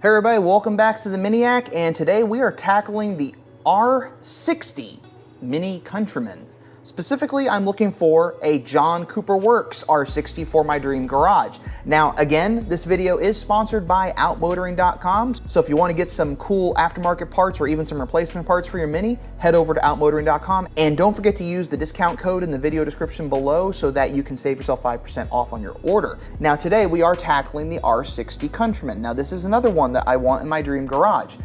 Hey everybody, welcome back to the Miniac, and today we are tackling the R60 Mini Countryman. Specifically, I'm looking for a John Cooper Works R60 for my dream garage. Now, again, this video is sponsored by outmotoring.com, so if you want to get some cool aftermarket parts or even some replacement parts for your Mini, head over to outmotoring.com, and don't forget to use the discount code in the video description below so that you can save yourself 5% off on your order. Now, today we are tackling the R60 Countryman. Now, this is another one that I want in my dream garage.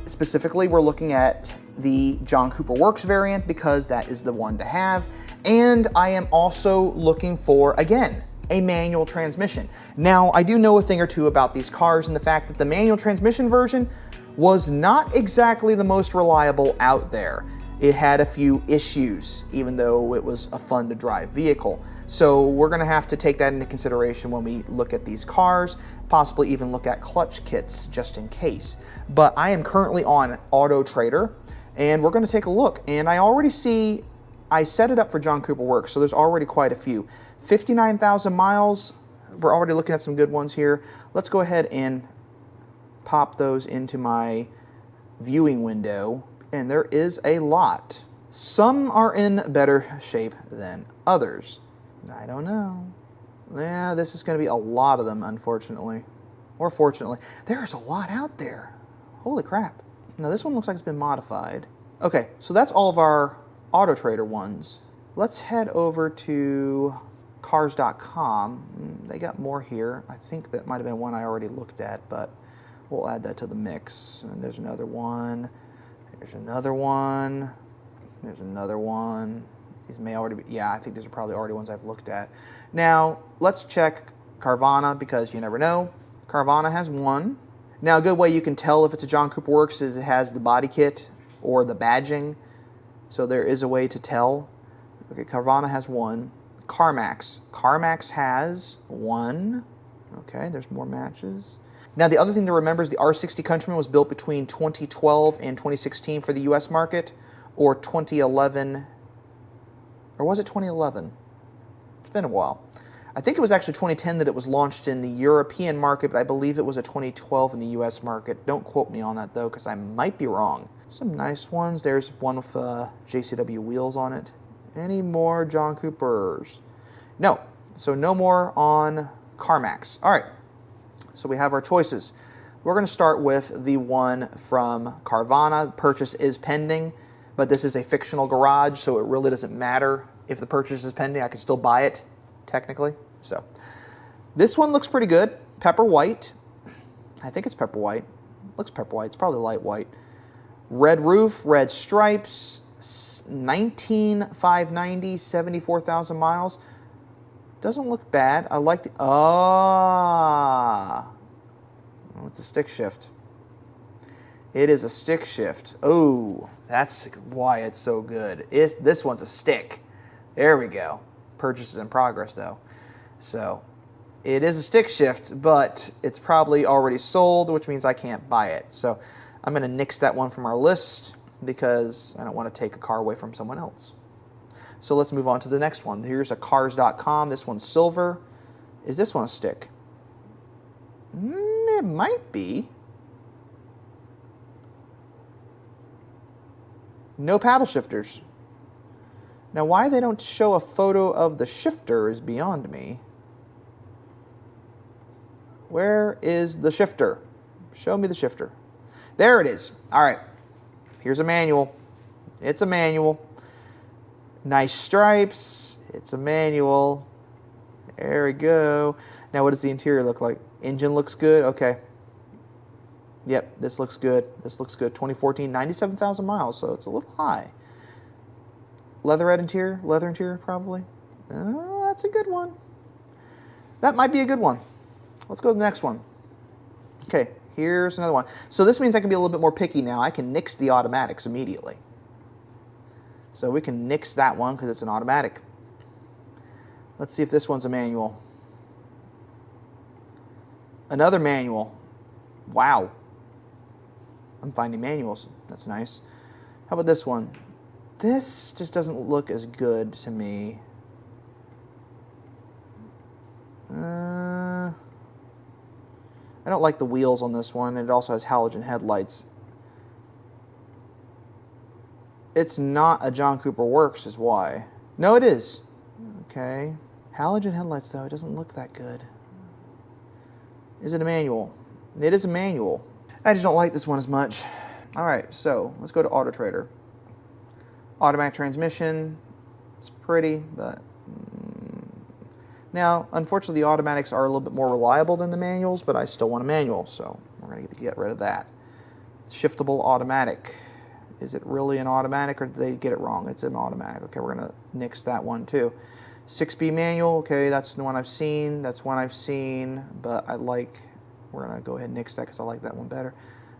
Specifically, we're looking at the John Cooper Works variant because that is the one to have. And I am also looking for, again, a manual transmission. Now, I do know a thing or two about these cars and the fact that the manual transmission version was not exactly the most reliable out there. It had a few issues, even though it was a fun to drive vehicle. So we're gonna have to take that into consideration when we look at these cars, possibly even look at clutch kits just in case. But I am currently on Auto Trader, and we're gonna take a look. And I already see, I set it up for John Cooper Works, so there's already quite a few. 59,000 miles, we're already looking at some good ones here. Let's go ahead and pop those into my viewing window, and there is a lot. Some are in better shape than others. I don't know. Yeah, this is gonna be a lot of them, unfortunately. Or fortunately. There's a lot out there. Holy crap. Now this one looks like it's been modified. Okay, so that's all of our Auto Trader ones. Let's head over to cars.com. They got more here. I think that might have been one I already looked at, but we'll add that to the mix. And there's another one. There's another one. There's another one. These may already be, yeah, I think these are probably already ones I've looked at. Now, let's check Carvana because you never know. Carvana has one. Now, a good way you can tell if it's a John Cooper Works is it has the body kit or the badging. So there is a way to tell. Okay, Carvana has one. CarMax. CarMax has one. Okay, there's more matches. Now, the other thing to remember is the R60 Countryman was built between 2012 and 2016 for the US market, or 2011, or was it 2011? It's been a while. I think it was actually 2010 that it was launched in the European market, but I believe it was a 2012 in the US market. Don't quote me on that though, because I might be wrong. Some nice ones. There's one with JCW wheels on it. Any more John Coopers? No. So no more on CarMax. All right. So we have our choices. We're going to start with the one from Carvana. The purchase is pending, but this is a fictional garage, so it really doesn't matter if the purchase is pending. I can still buy it, technically. So this one looks pretty good. Pepper white. I think it's pepper white. Looks pepper white. It's probably light white. Red roof, red stripes, 19,590, 74,000 miles. Doesn't look bad. I like the, it's a stick shift. It is a stick shift. Oh, that's why it's so good. This one's a stick. There we go. Purchase is in progress though. So it is a stick shift, but it's probably already sold, which means I can't buy it. So I'm gonna nix that one from our list because I don't want to take a car away from someone else. So let's move on to the next one. Here's a cars.com. This one's silver. Is this one a stick? It might be. No paddle shifters. Now, why they don't show a photo of the shifter is beyond me. Where is the shifter? Show me the shifter. There it is. All right. Here's a manual. It's a manual. Nice stripes. It's a manual. There we go. Now, what does the interior look like? Engine looks good. Okay. Yep, this looks good. This looks good. 2014, 97,000 miles, so it's a little high. Leather interior probably. That's a good one. That might be a good one. Let's go to the next one. Okay, here's another one. So this means I can be a little bit more picky now. I can nix the automatics immediately. So we can nix that one because it's an automatic. Let's see if this one's a manual. Another manual. Wow. I'm finding manuals. That's nice. How about this one? This just doesn't look as good to me. I don't like the wheels on this one. It also has halogen headlights. It's not a John Cooper Works is why. No, it is. Okay. Halogen headlights, though, it doesn't look that good. Is it a manual? It is a manual. I just don't like this one as much. All right, so let's go to Auto Trader. Automatic transmission. It's pretty, but... Now, unfortunately, the automatics are a little bit more reliable than the manuals, but I still want a manual, so we're going to get rid of that. Shiftable automatic. Is it really an automatic, or did they get it wrong? It's an automatic. Okay, we're going to nix that one, too. 6B manual. Okay, that's the one I've seen. That's one I've seen, but I like... We're going to go ahead and nix that because I like that one better.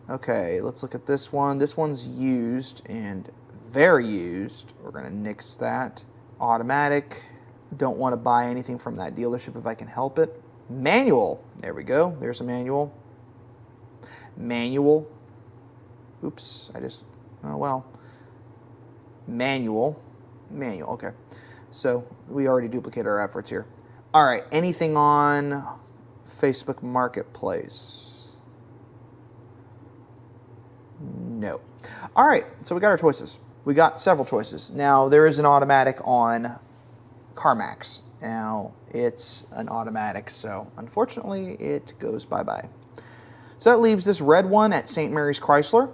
Okay, let's look at this one. This one's used, and very used. We're going to nix that. Automatic. Don't want to buy anything from that dealership if I can help it. Manual. There we go. There's a manual. Manual. Oops. Oh, well. Manual. Manual. Okay. So we already duplicated our efforts here. All right. Anything on Facebook Marketplace? No. All right. So we got our choices. We got several choices. Now, there is an automatic on CarMax. Now, it's an automatic, so unfortunately, it goes bye-bye. So that leaves this red one at St. Mary's Chrysler,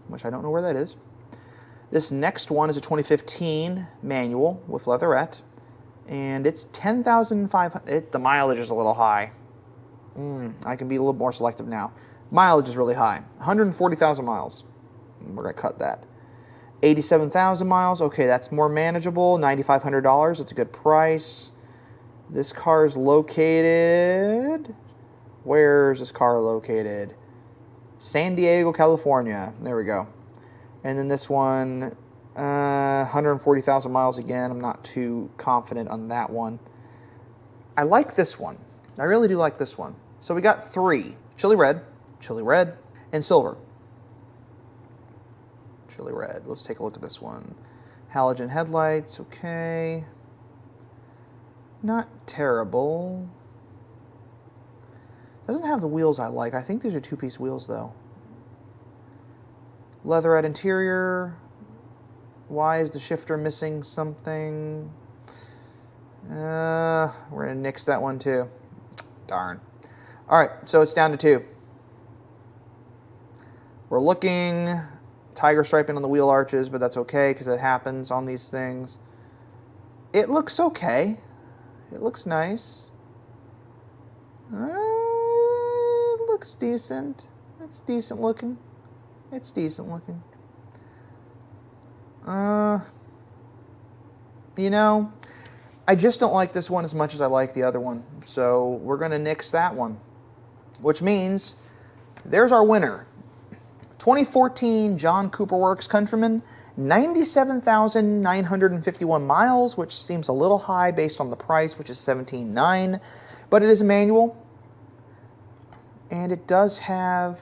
which I don't know where that is. This next one is a 2015 manual with leatherette, and it's 10,500. The mileage is a little high. I can be a little more selective now. Mileage is really high, 140,000 miles. We're going to cut that. 87,000 miles. Okay, that's more manageable. $9,500. That's a good price. This car is located... Where's this car located? San Diego, California. There we go. And then this one, 140,000 miles again. I'm not too confident on that one. I like this one. I really do like this one. So we got three. Chili red, and silver. Chili red. Let's take a look at this one. Halogen headlights, okay. Not terrible. Doesn't have the wheels I like. I think these are two-piece wheels, though. Leatherette interior. Why is the shifter missing something? We're going to nix that one, too. Darn. All right, so it's down to two. We're looking... Tiger striping on the wheel arches, but that's okay because it happens on these things. It looks okay. It looks nice. It looks decent. It's decent looking. It's decent looking. You know, I just don't like this one as much as I like the other one. So we're going to nix that one, which means there's our winner. 2014 John Cooper Works Countryman, 97,951 miles, which seems a little high based on the price, which is $17,900, but it is a manual, and it does have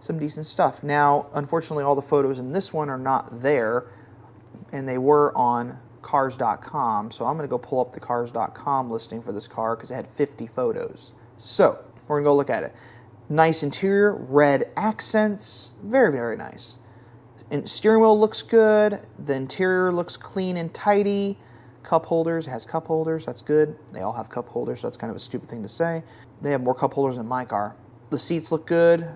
some decent stuff. Now, unfortunately, all the photos in this one are not there, and they were on cars.com, so I'm going to go pull up the cars.com listing for this car because it had 50 photos. So, we're going to go look at it. Nice interior, red accents, very, very nice. And steering wheel looks good. The interior looks clean and tidy. Cup holders, it has cup holders, that's good. They all have cup holders, so that's kind of a stupid thing to say. They have more cup holders than my car. The seats look good.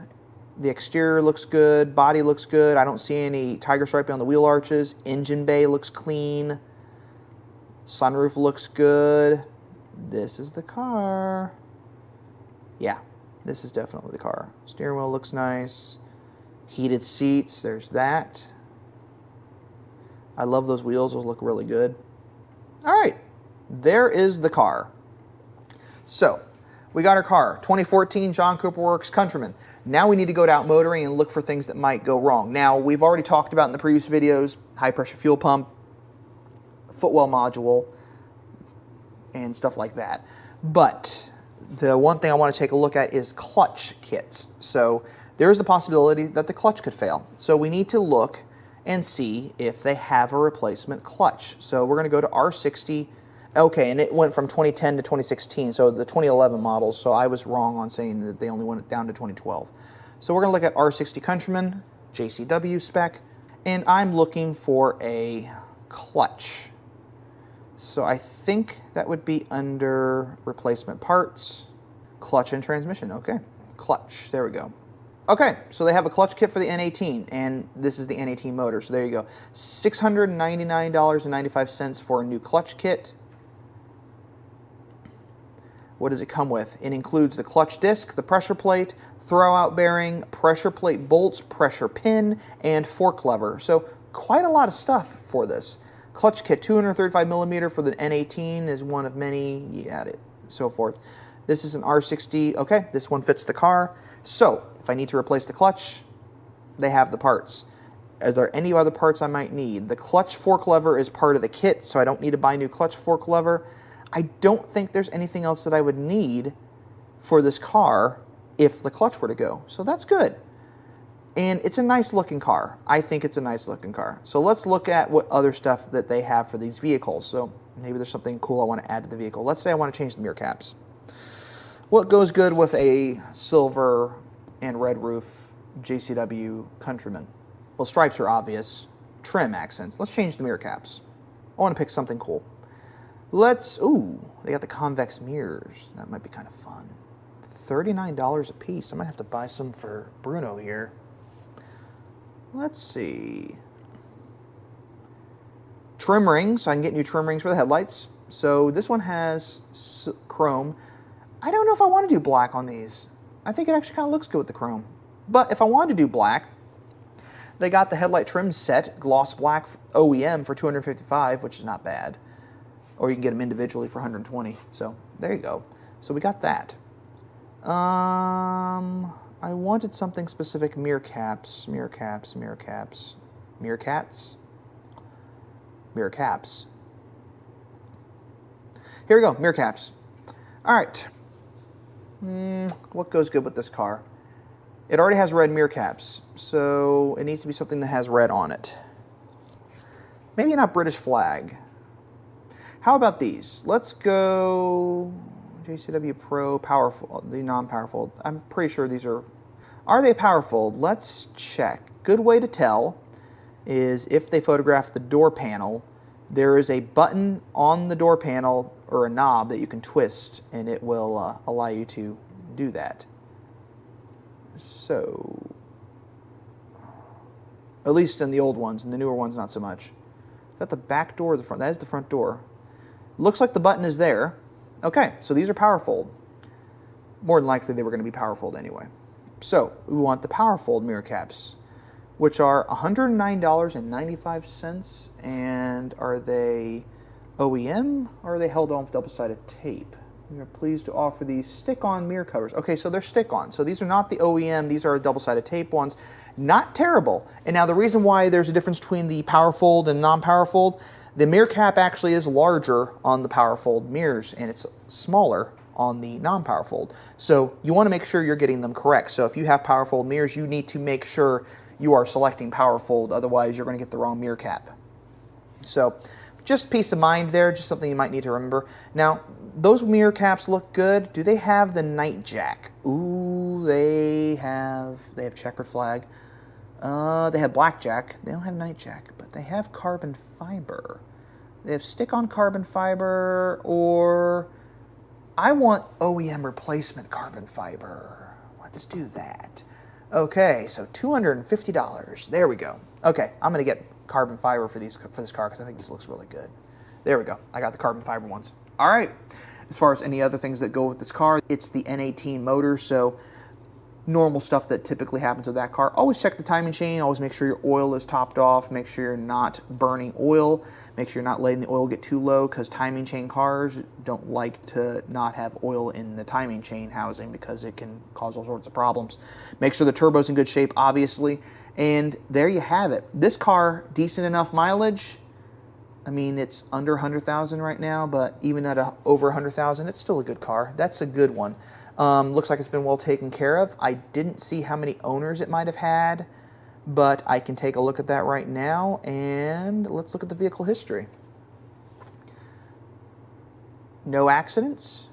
The exterior looks good. Body looks good. I don't see any tiger striping on the wheel arches. Engine bay looks clean. Sunroof looks good. This is the car. Yeah. This is definitely the car. Steering wheel looks nice. Heated seats, there's that. I love those wheels, those look really good. All right, there is the car. So, we got our car, 2014 John Cooper Works Countryman. Now we need to go to Out Motoring and look for things that might go wrong. Now, we've already talked about in the previous videos, high pressure fuel pump, footwell module, and stuff like that. But the one thing I want to take a look at is clutch kits. So there is the possibility that the clutch could fail. So we need to look and see if they have a replacement clutch. So we're going to go to R60 Okay, and it went from 2010 to 2016, so the 2011 models, so I was wrong on saying that they only went down to 2012. So we're going to look at R60 Countryman, JCW spec, and I'm looking for a clutch. So I think that would be under replacement parts, clutch and transmission. Okay, clutch, there we go. Okay, so they have a clutch kit for the N18, and this is the N18 motor, so there you go. $699.95 for a new clutch kit. What does it come with? It includes the clutch disc, the pressure plate, throwout bearing, pressure plate bolts, pressure pin, and fork lever. So quite a lot of stuff for this. Clutch kit, 235 millimeter for the N18 is one of many, yeah, so forth. This is an R60, okay, this one fits the car. So if I need to replace the clutch, they have the parts. Are there any other parts I might need? The clutch fork lever is part of the kit, so I don't need to buy a new clutch fork lever. I don't think there's anything else that I would need for this car if the clutch were to go. So that's good. And it's a nice looking car. I think it's a nice looking car. So let's look at what other stuff that they have for these vehicles. So maybe there's something cool I want to add to the vehicle. Let's say I want to change the mirror caps. What goes good with a silver and red roof JCW Countryman? Well, stripes are obvious. Trim accents. Let's change the mirror caps. I want to pick something cool. Ooh, they got the convex mirrors. That might be kind of fun. $39 a piece. I might have to buy some for Bruno here. Let's see. Trim rings. I can get new trim rings for the headlights. So this one has chrome. I don't know if I want to do black on these. I think it actually kind of looks good with the chrome. But if I wanted to do black, they got the headlight trim set, gloss black OEM for $255, which is not bad. Or you can get them individually for $120. So there you go. So we got that. I wanted something specific. Mirror caps. Here we go. Mirror caps. All right. What goes good with this car? It already has red mirror caps, so it needs to be something that has red on it. Maybe not British flag. How about these? Let's go JCW Pro Powerful, the non-powerful. I'm pretty sure these are they powerful? Let's check. Good way to tell is if they photograph the door panel, there is a button on the door panel or a knob that you can twist, and it will allow you to do that. So, at least in the old ones, and the newer ones not so much. Is that the back door or the front? That is the front door. Looks like the button is there. Okay, so these are power fold. More than likely they were going to be power fold anyway. So we want the power fold mirror caps, which are $109.95. And are they OEM or are they held on with double-sided tape? We are pleased to offer these stick-on mirror covers. Okay, so they're stick-on. So these are not the OEM. These are double-sided tape ones. Not terrible. And now the reason why there's a difference between the power fold and non-power fold, the mirror cap actually is larger on the power fold mirrors and it's smaller on the non-power fold. So you want to make sure you're getting them correct. So if you have power fold mirrors, you need to make sure you are selecting power fold, otherwise you're going to get the wrong mirror cap. So just peace of mind there, just something you might need to remember. Now, those mirror caps look good. Do they have the night jack? Ooh, they have checkered flag. They have blackjack. They don't have night jack, but they have carbon fiber. They have stick-on carbon fiber, or I want OEM replacement carbon fiber. Let's do that. Okay, so $250. There we go. Okay, I'm gonna get carbon fiber for this car because I think this looks really good. There we go. I got the carbon fiber ones. All right. As far as any other things that go with this car, it's the N18 motor, so normal stuff that typically happens with that car. Always check the timing chain. Always make sure your oil is topped off. Make sure you're not burning oil. Make sure you're not letting the oil get too low, because timing chain cars don't like to not have oil in the timing chain housing because it can cause all sorts of problems. Make sure the turbo's in good shape, obviously. And there you have it. This car, decent enough mileage. I mean, it's under 100,000 right now, but even at over 100,000, it's still a good car. That's a good one. Looks like it's been well taken care of. I didn't see how many owners it might have had, but I can take a look at that right now, and let's look at the vehicle history. No accidents.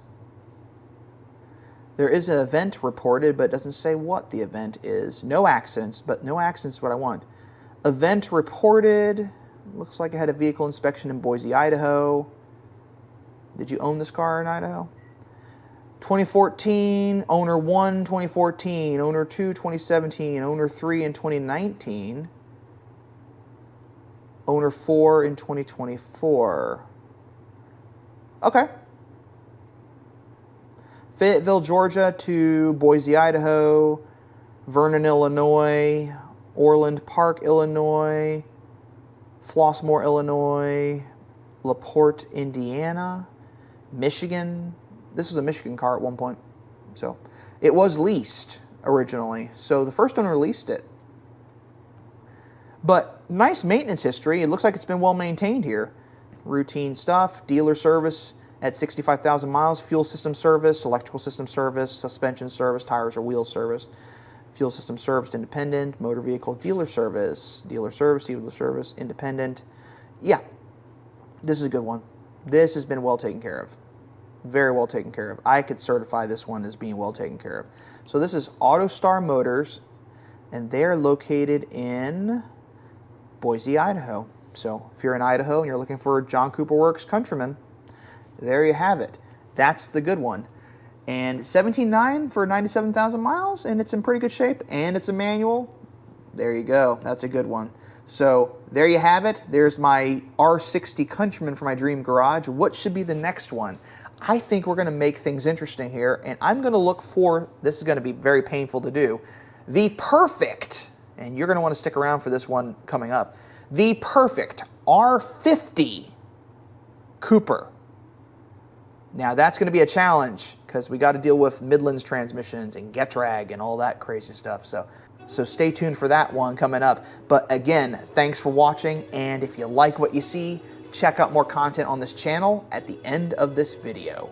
There is an event reported, but it doesn't say what the event is. No accidents, but no accidents is what I want. Event reported. Looks like I had a vehicle inspection in Boise, Idaho. Did you own this car in Idaho? 2014, owner 1, 2014, owner 2, 2017, owner 3 in 2019, owner 4 in 2024. Okay. Fayetteville, Georgia to Boise, Idaho, Vernon, Illinois, Orland Park, Illinois, Flossmoor, Illinois, LaPorte, Indiana, Michigan. This was a Michigan car at one point. So it was leased originally. So the first owner leased it. But nice maintenance history. It looks like it's been well maintained here. Routine stuff, dealer service at 65,000 miles, fuel system service, electrical system service, suspension service, tires or wheels service, fuel system serviced independent, motor vehicle dealer service, independent. Yeah, this is a good one. This has been well taken care of. Very well taken care of. I could certify this one as being well taken care of. So this is AutoStar Motors, and they're located in Boise, Idaho. So if you're in Idaho and you're looking for a John Cooper Works Countryman, there you have it. That's the good one. And $17,900 for 97,000 miles, and it's in pretty good shape, and it's a manual. There you go. That's a good one. So there you have it. There's my R60 Countryman for my dream garage. What should be the next one? I think we're going to make things interesting here, and I'm going to look for, this is going to be very painful to do, the perfect, and you're going to want to stick around for this one coming up, the perfect R50 Cooper. Now that's going to be a challenge because we got to deal with Midlands transmissions and Getrag and all that crazy stuff. So stay tuned for that one coming up. But again, thanks for watching, and if you like what you see, check out more content on this channel at the end of this video.